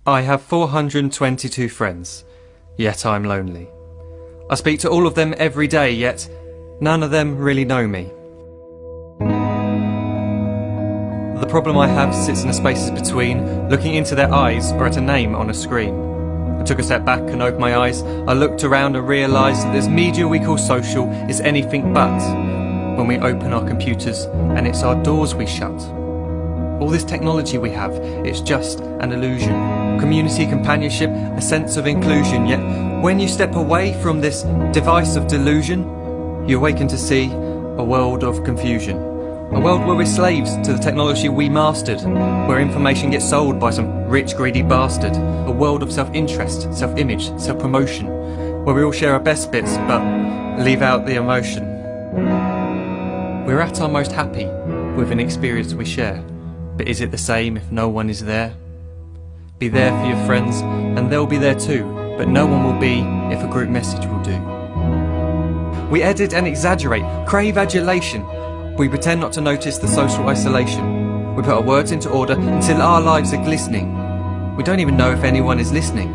I have 422 friends, yet I'm lonely. I speak to all of them every day, yet none of them really know me. The problem I have sits in the spaces between looking into their eyes or at a name on a screen. I took a step back and opened my eyes. I looked around and realised that this media we call social is anything but when we open our computers and it's our doors we shut. All this technology we have, it's just an illusion. Community, companionship, a sense of inclusion. Yet when you step away from this device of delusion, you awaken to see a world of confusion. A world where we're slaves to the technology we mastered, where information gets sold by some rich, greedy bastard. A world of self-interest, self-image, self-promotion, where we all share our best bits but leave out the emotion. We're at our most happy with an experience we share. But is it the same if no one is there? Be there for your friends and they'll be there too, but no one will be if a group message will do. We edit and exaggerate, crave adulation. We pretend not to notice the social isolation. We put our words into order until our lives are glistening. We don't even know if anyone is listening.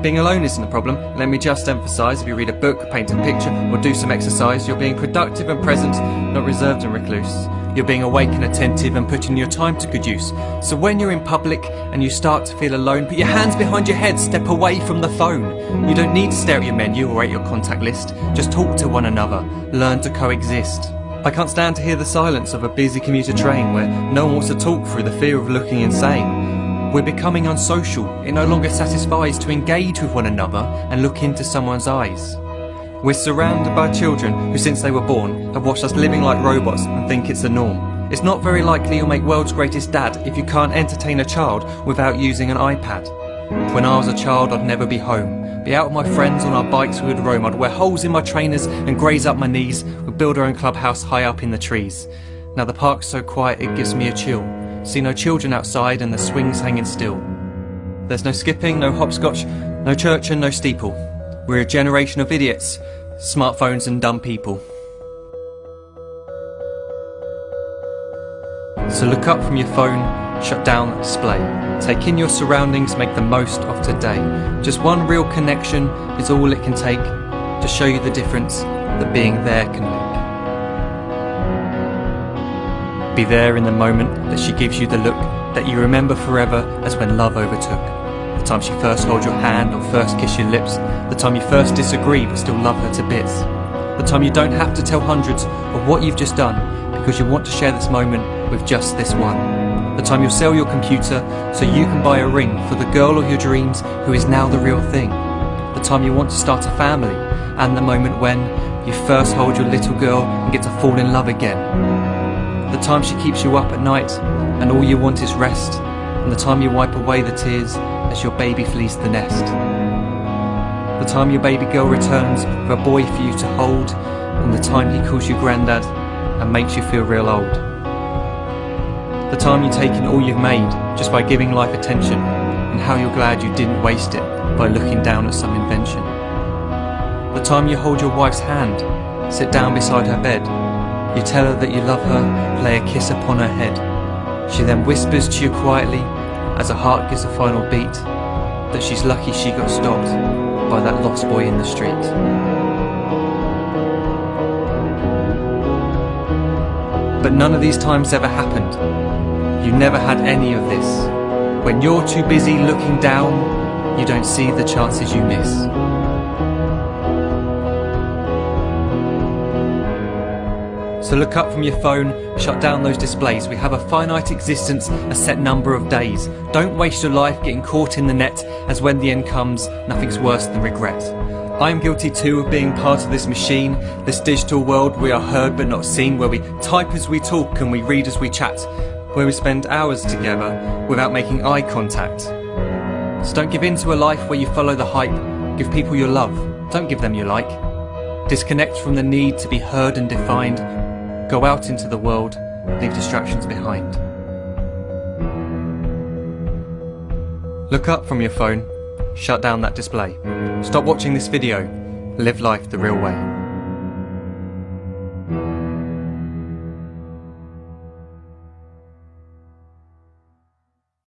Being alone isn't a problem. Let me just emphasise, if you read a book, paint a picture or do some exercise, you're being productive and present, not reserved and recluse. You're being awake and attentive and putting your time to good use. So when you're in public and you start to feel alone, put your hands behind your head, step away from the phone. You don't need to stare at your menu or at your contact list. Just talk to one another, learn to coexist. I can't stand to hear the silence of a busy commuter train where no one wants to talk through the fear of looking insane. We're becoming unsocial. It no longer satisfies to engage with one another and look into someone's eyes. We're surrounded by children who since they were born have watched us living like robots and think it's the norm. It's not very likely you'll make world's greatest dad if you can't entertain a child without using an iPad. When I was a child I'd never be home. Be out with my friends on our bikes we would roam. I'd wear holes in my trainers and graze up my knees. We'd build our own clubhouse high up in the trees. Now the park's so quiet it gives me a chill. See no children outside and the swings hanging still. There's no skipping, no hopscotch, no church and no steeple. We're a generation of idiots, smartphones and dumb people. So look up from your phone, shut down the display. Take in your surroundings, make the most of today. Just one real connection is all it can take to show you the difference that being there can make. Be there in the moment that she gives you the look that you remember forever as when love overtook. The time she first holds your hand or first kiss your lips. The time you first disagree but still love her to bits. The time you don't have to tell hundreds of what you've just done because you want to share this moment with just this one. The time you'll sell your computer so you can buy a ring for the girl of your dreams who is now the real thing. The time you want to start a family and the moment when you first hold your little girl and get to fall in love again. The time she keeps you up at night and all you want is rest, and the time you wipe away the tears as your baby flees the nest. The time your baby girl returns with a boy for you to hold, and the time he calls you granddad and makes you feel real old. The time you take in all you've made just by giving life attention, and how you're glad you didn't waste it by looking down at some invention. The time you hold your wife's hand, sit down beside her bed, you tell her that you love her, lay a kiss upon her head. She then whispers to you quietly, as her heart gives a final beat, that she's lucky she got stopped by that lost boy in the street. But none of these times ever happened. You never had any of this. When you're too busy looking down, you don't see the chances you miss. So look up from your phone, shut down those displays. We have a finite existence, a set number of days. Don't waste your life getting caught in the net, as when the end comes, nothing's worse than regret. I am guilty too of being part of this machine, this digital world we are heard but not seen, where we type as we talk and we read as we chat, where we spend hours together without making eye contact. So don't give in to a life where you follow the hype. Give people your love, don't give them your like. Disconnect from the need to be heard and defined. Go out into the world, leave distractions behind. Look up from your phone, shut down that display. Stop watching this video, live life the real way.